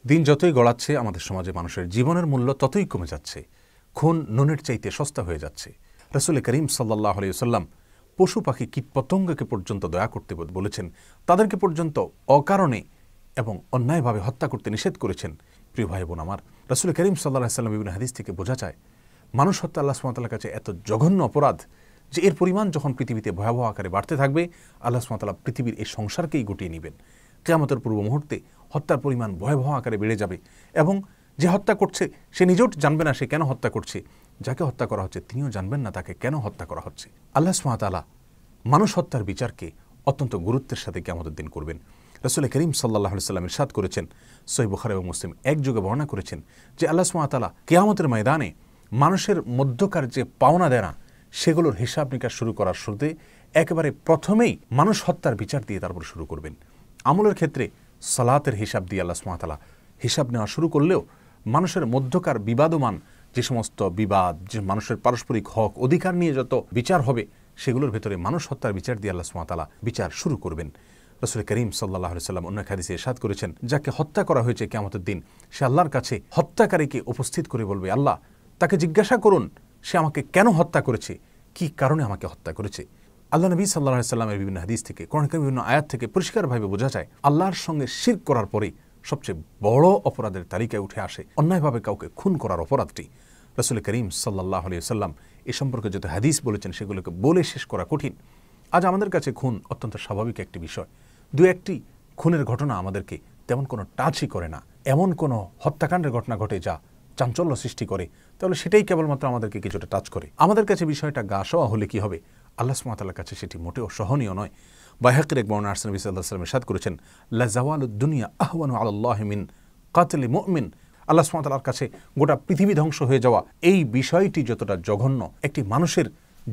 দিন যতই গড়াচ্ছে আমাদের সমাজে মানুষের জীবনের মূল্য ততই কমে যাচ্ছে। খুন নুনের চাইতে সস্তা হয়ে যাচ্ছে। রাসূল করিম সাল্লাল্লাহু আলাইহি ওয়াসাল্লাম পশু পাখি কীটপতঙ্গকে পর্যন্ত দয়া করতে বলেছেন, তাদেরকে পর্যন্ত অকারণে এবং অন্যায়ভাবে হত্যা করতে নিষেধ করেছেন। প্রিয় ভাই বোন আমার, রাসূল করিম সাল্লাল্লাহু আলাইহি ওয়াসাল্লাম বিভিন্ন হাদিস থেকে বোঝা যায় মানুষ হত্যা আল্লাহ সুবহানাহু ওয়া তাআলার কাছে এত জঘন্য অপরাধ যে এর পরিমাণ যখন পৃথিবীতে ভয়াবহ আকারে বাড়তে থাকবে, আল্লাহ সুবহানাহু ওয়া তাআলা পৃথিবীর এই সংসারকেই গুটিয়ে নেবেন। কিয়ামতের পূর্ব মুহূর্তে হত্যার পরিমাণ ভয়াবহ আকারে বেড়ে যাবে এবং যে হত্যা করছে সে নিজেও জানবে না সে কেন হত্যা করছে, যাকে হত্যা করা হচ্ছে তিনিও জানবেন না তাকে কেন হত্যা করা হচ্ছে। আল্লাহ সুবহানাহু ওয়া তাআলা মানুষ হত্যার বিচারকে অত্যন্ত গুরুত্বের সাথে কিয়ামতের দিন করবেন। রাসূল করিম সাল্লাল্লাহু আলাইহি ওয়াসাল্লাম ইরশাদ করেছেন, সহিহ বুখারী এবং মুসলিম একযোগে বর্ণনা করেছেন যে আল্লাহ সুবহানাহু ওয়া তাআলা কিয়ামতের ময়দানে মানুষের মধ্যকার যে পাওনা দেনা সেগুলোর হিসাব নিকাশ শুরু করার শুরুতে একেবারে প্রথমেই মানুষ হত্যার বিচার দিয়ে তারপর শুরু করবেন। আমলের ক্ষেত্রে সালাতের হিসাব দিয়ে আল্লাহ সুবহানাহু ওয়া তাআলা হিসাব নেওয়া শুরু করলেও মানুষের মধ্যকার বিবাদমান যে সমস্ত বিবাদ, যে মানুষের পারস্পরিক হক অধিকার নিয়ে যত বিচার হবে সেগুলোর ভেতরে মানুষ হত্যার বিচার দিয়ে আল্লাহ সুবহানাহু ওয়া তাআলা বিচার শুরু করবেন। রাসূল করিম সাল্লাল্লাহু আলাইহি ওয়াসাল্লাম অন্য এক হাদিসে ইরশাদ করেছেন, যাকে হত্যা করা হয়েছে কিয়ামতের দিন সে আল্লাহর কাছে হত্যাকারীকে উপস্থিত করে বলবে, আল্লাহ তাকে জিজ্ঞাসা করুন সে আমাকে কেন হত্যা করেছে, কি কারণে আমাকে হত্যা করেছে। আল্লাহ নবী সাল্লাল্লাহু আলাইহি ওয়াসাল্লামের বিভিন্ন হাদিস থেকে, কোরআনের বিভিন্ন আয়াত থেকে পরিষ্কারভাবে বোঝা যায় আল্লাহর সঙ্গে শিরক করার পরেই সবচেয়ে বড় অপরাধের তালিকায় উঠে আসে অন্যায়ভাবে কাউকে খুন করার অপরাধটি। রাসূল করিম সাল্লাল্লাহু আলাইহি ওয়াসাল্লাম এ সম্পর্কে যত হাদিস বলেছেন সেগুলোকে বলে শেষ করা কঠিন। আজ আমাদের কাছে খুন অত্যন্ত স্বাভাবিক একটি বিষয়। দু একটি খুনের ঘটনা আমাদেরকে তেমন কোনো টাচই করে না। এমন কোনো হত্যাকাণ্ডের ঘটনা ঘটে যা চাঞ্চল্য সৃষ্টি করে, তাহলে সেটাই কেবলমাত্র আমাদেরকে কিছুটা টাচ করে। আমাদের কাছে বিষয়টা গা সওয়া হলে কি হবে, আল্লাহ সুবহানাহু ওয়া তাআলার কাছে সেটি মোটেও সহনীয় নয়। বাইহাকীর এক বর্ণনায় নবী সাল্লাল্লাহু আলাইহি ওয়াসাল্লাম ইরশাদ করেছেন, লা যাওয়ালুদ দুনিয়া আহওয়ানু আলাল্লাহি মিন কাতলি মুমিন। আল্লাহ সুবহানাহু ওয়া তাআলার কাছে গোটা পৃথিবী ধ্বংস হয়ে যাওয়া এই বিষয়টি যতটা জঘন্য, একটি মানুষের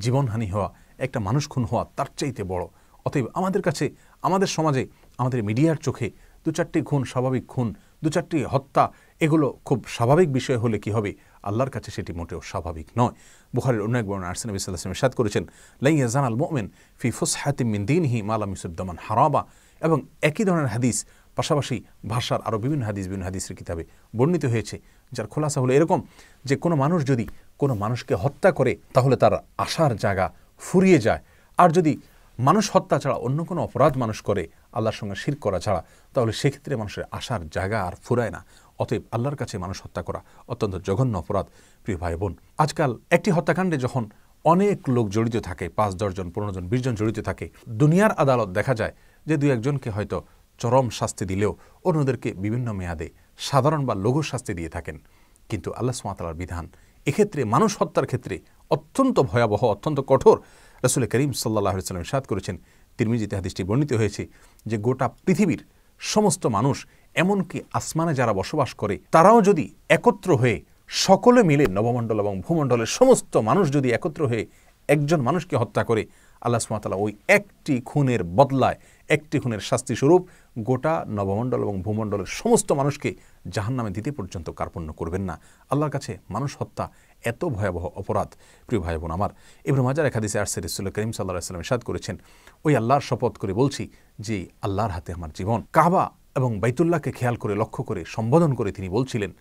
জীবনহানি হওয়া, একটা মানুষ খুন হওয়া তার চাইতে বড়। অতএব আমাদের কাছে, আমাদের সমাজে, আমাদের মিডিয়ার চোখে দু চারটি খুন স্বাভাবিক খুন, দু চারটি হত্যা এগুলো খুব স্বাভাবিক বিষয় হলে কি হবে, আল্লাহর কাছে সেটি মোটেও স্বাভাবিক নয়। বুখারীর অন্য এক বর্ণনায় নবী সাল্লাল্লাহু আলাইহি ওয়াসাল্লাম ইরশাদ করেছেন, লা ইয়াজানাল মুমিন ফি ফুসহাতিন মিন দীনিহি মা লাম ইউসিব দামান হারাবা। এবং একই ধরনের হাদিস পাশাপাশি ভাষার আরও বিভিন্ন হাদিসের কিতাবে বর্ণিত হয়েছে, যার খোলাসা হলো এরকম যে কোনো মানুষ যদি কোনো মানুষকে হত্যা করে তাহলে তার আশার জায়গা ফুরিয়ে যায়। আর যদি মানুষ হত্যা ছাড়া অন্য কোনো অপরাধ মানুষ করে আল্লাহর সঙ্গে শিরক করা ছাড়া, তাহলে সেক্ষেত্রে মানুষের আশার জায়গা আর ফুরায় না। অতএব আল্লাহর কাছে মানুষ হত্যা করা অত্যন্ত জঘন্য অপরাধ। প্রিয় ভাই বোন, আজকাল একটি হত্যাকাণ্ডে যখন অনেক লোক জড়িত থাকে, 5-10 জন 15 জন 20 জন জড়িত থাকে, দুনিয়ার আদালত দেখা যায় যে 2-1 জনকে হয়তো চরম শাস্তি দিলেও অন্যদেরকে বিভিন্ন মেয়াদে সাধারণ বা লঘু শাস্তি দিয়ে থাকেন। কিন্তু আল্লাহ সুবহানাহু ওয়া তাআলার বিধান এক্ষেত্রে মানুষ হত্যার ক্ষেত্রে অত্যন্ত ভয়াবহ, অত্যন্ত কঠোর। রাসূল করিম সাল্লাল্লাহু আলাইহি ওয়াসাল্লাম ইরশাদ করেছেন, তিরমিজিতে হাদিসটি বর্ণিত হয়েছে যে গোটা পৃথিবীর সমস্ত মানুষ, এমনকি আসমানে যারা বসবাস করে তারাও যদি একত্র হয়ে সকলে মিলে নবমণ্ডল এবং ভূমণ্ডলের সমস্ত মানুষ যদি একত্র হয়ে একজন মানুষকে হত্যা করে, আল্লাহ সুবহানাহু ওয়া তাআলা ওই একটি খুনের বদলায়, একটি খুনের শাস্তি স্বরূপ গোটা নবমণ্ডল এবং ভূমণ্ডলের সমস্ত মানুষকে জাহান্নামে দিতে পর্যন্ত কার্পণ্য করবেন না। আল্লাহর কাছে মানুষ হত্যা এত ভয়াবহ অপরাধ। প্রিয় ভাই বোন আমার, ইবনে মাজার এক হাদিসে আসছে রাসূল করিম সাল্লাল্লাহু আলাইহি ওয়াসাল্লাম ইরশাদ করেছেন, ওই আল্লাহর শপথ করে বলছি যে আল্লাহর হাতে আমার জীবন। কাবা এবং বাইতুল্লাহকে খেয়াল করে লক্ষ্য করে সম্বোধন করে তিনি বলছিলেন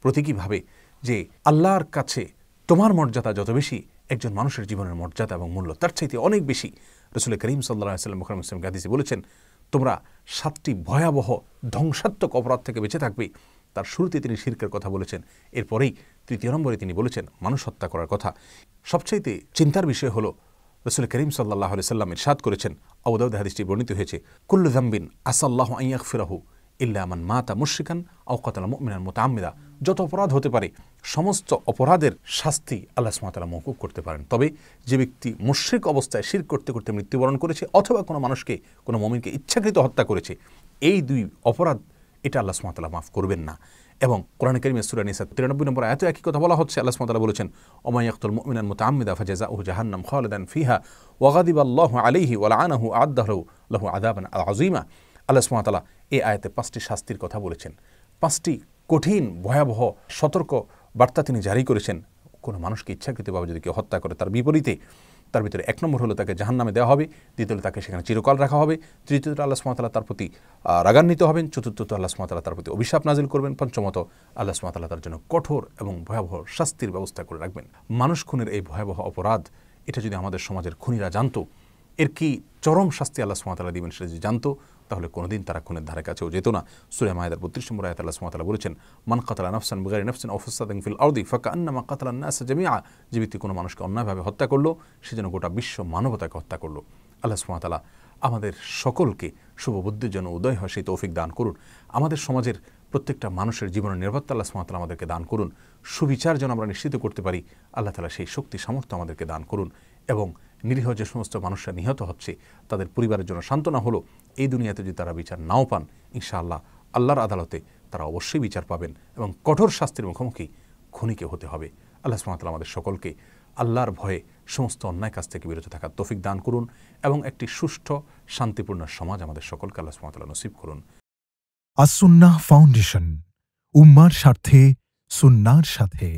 প্রতীকীভাবে যে আল্লাহর কাছে তোমার মর্যাদা যত বেশি, একজন মানুষের জীবনের মর্যাদা এবং মূল্য তার চাইতে অনেক বেশি। রাসূল করিম সাল্লাল্লাহু আলাইহি ওয়াসাল্লাম বুখারী মুসলিম হাদিসে বলেছেন, তোমরা 7টি ভয়াবহ ধ্বংসাত্মক অপরাধ থেকে বেঁচে থাকবে। তার শুরুতে তিনি শিরকের কথা বলেছেন, এরপরেই 3 নম্বরে তিনি বলেছেন মানুষ হত্যা করার কথা। সবচাইতে চিন্তার বিষয় হলো রাসূল করিম সাল্লাল্লাহু আলাইহি ওয়াসাল্লাম ইরশাদ করেছেন, আবু দাউদ হাদিসটি বর্ণিত হয়েছে, কুল্লু যামবিন আসাল্লাহু আন ইয়াগফিরাহু ইল্লা মান মাতা মুশরিকান আও কাতালা মুমিনান মুতাআম্মিদা। যত অপরাধ হতে পারে সমস্ত অপরাধের শাস্তি আল্লাহ সুবহানাহু ওয়া তাআলা মওকুফ করতে পারেন, তবে যে ব্যক্তি মুশরিক অবস্থায় শিরক করতে করতে মৃত্যুবরণ করেছে অথবা কোনো মানুষকে, কোনো মুমিনকে ইচ্ছাকৃত হত্যা করেছে, এই 2 অপরাধ এটা আল্লাহ সুবহানাহু ওয়া তাআলা মাফ করবেন না। এবং কোরআন কারীমের সূরা নিসা 93 নম্বর আয়াতে একই কথা বলা হচ্ছে। আল্লাহ সুবহানাহু ওয়া তাআলা বলেছেন, ওমা ইয়াকতুল মুমিনান মুতাআম্মিদা ফাজাযাউহু জাহান্নাম খালিদান ফিহা ওয়া গাদিবাল্লাহু আলাইহি ওয়া লাআনাহু আ'আদ্দা লাহু আযাবান আযীমা। আল্লাহ সুবহানাহু ওয়া তাআলা এই আয়াতে 5টি শাস্তির কথা বলেছেন, 5টি কঠিন ভয়াবহ সতর্ক বার্তা তিনি জারি করেছেন। কোনো মানুষকে ইচ্ছাকৃতভাবে যদি কেউ হত্যা করে তার বিপরীতে তার ভিতরে 1 নম্বর হলো তাকে জাহান্নামে দেওয়া হবে, দ্বিতীয়ত তাকে সেখানে চিরকাল রাখা হবে, তৃতীয়ত আল্লাহ সুবহানাহু ওয়া তাআলা তার প্রতি রাগান্বিত হবেন, চতুর্থত আল্লাহ সুবহানাহু ওয়া তাআলা তার প্রতি অভিশাপ নাজিল করবেন, পঞ্চমত আল্লাহ সুবহানাহু ওয়া তাআলা তার জন্য কঠোর এবং ভয়াবহ শাস্তির ব্যবস্থা করে রাখবেন। মানুষ খুনের এই ভয়াবহ অপরাধ, এটা যদি আমাদের সমাজের খুনিরা জানতো, এর কি চরম শাস্তি আল্লাহ সুবহানাহু ওয়া তাআলা দিবেন সেটা যদি জানতো, তাহলে কোনোদিন তারা খুনের ধারে কাছেও যেত না। সূরা মায়েদার 32 নম্বর আয়াতে আল্লাহ সুবহানাহু ওয়া তাআলা বলেছেন, মান কাতালা নাফসান বিগাইরি নাফসিন আও ফাসাদিন ফিল আরদি ফাকান্নামা কাতালা আন-নাস জামিআ, যে ব্যক্তি কোনো মানুষকে অন্যায়ভাবে হত্যা করলো, সে যেন গোটা বিশ্ব মানবতাকে হত্যা করলো। আল্লাহ সুবহানাহু ওয়া তাআলা আমাদের সকলকে শুভবুদ্ধির জন্য উদয় হয় সেই তৌফিক দান করুন। আমাদের সমাজের প্রত্যেকটা মানুষের জীবনের নিরাপত্তা আল্লাহ সুবহানাহু ওয়া তাআলা আমাদেরকে দান করুন। সুবিচার যেন আমরা নিশ্চিত করতে পারি, আল্লাহ তাআলা সেই শক্তি সামর্থ্য আমাদেরকে দান করুন। এবং নিরীহ যে সমস্ত মানুষরা নিহত হচ্ছে, তাদের পরিবারের জন্য সান্ত্বনা হলো, এই দুনিয়াতে যদি তারা বিচার নাও পান, ইনশাআল্লাহ আল্লাহর আদালতে তারা অবশ্যই বিচার পাবেন এবং কঠোর শাস্তির মুখোমুখি খুনিকে হতে হবে। আল্লাহ সুবহানাহু ওয়া তাআলা আমাদের সকলকে আল্লাহর ভয়ে সমস্ত অন্যায় কাজ থেকে বিরত থাকার তৌফিক দান করুন এবং একটি সুষ্ঠু শান্তিপূর্ণ সমাজ আমাদের সকলকে আল্লাহ সুবহানাহু ওয়া তাআলা নসিব করুন। আস-সুন্নাহ ফাউন্ডেশন, উম্মার স্বার্থে সুন্নাহর সাথে।